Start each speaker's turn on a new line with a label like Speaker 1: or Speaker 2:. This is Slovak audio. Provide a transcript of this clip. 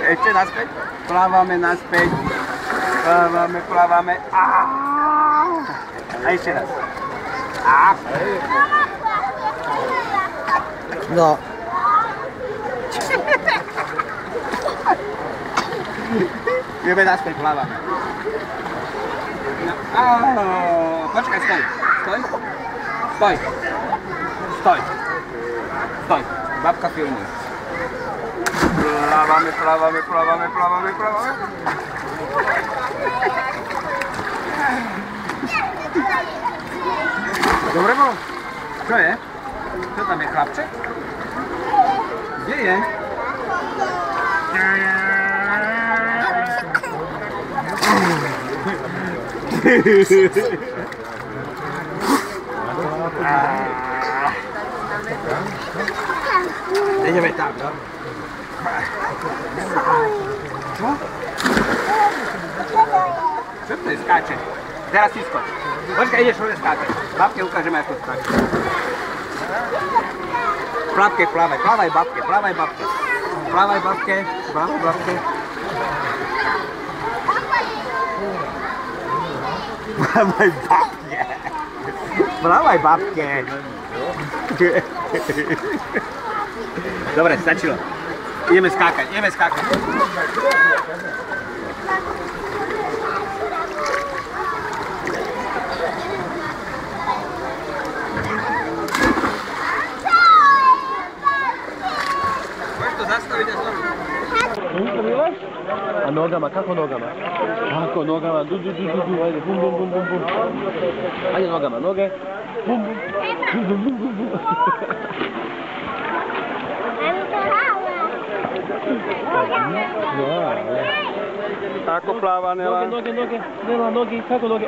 Speaker 1: Ešte naspäť. Plávame naspäť. Plávame. A ešte raz.
Speaker 2: No.
Speaker 1: Ideme naspäť, plávame. Počkaj, stoj. Stoj. Babka filmuje. Plávame. Dobre bolo? Čo je? Čo tam je, chlapček? Kde je? Ideme tam, no? Čo? Čo to je? Skáče. Teraz si skoč. Počkaj, ideš hore skákať. Babke ukážeme, ako skáče. Babke, plavaj babke. Plavaj babke. Plavaj babke. Dobre, stačilo. Ideme skákať. Môžeš to zastaviť a znovu.
Speaker 2: A nogama, kako nogama? Kako nogama, du, ajde, bum. Ajde nogama, noge, bum.
Speaker 1: Tako plava, Nela.
Speaker 2: Noge, Nela, noge, kako noge?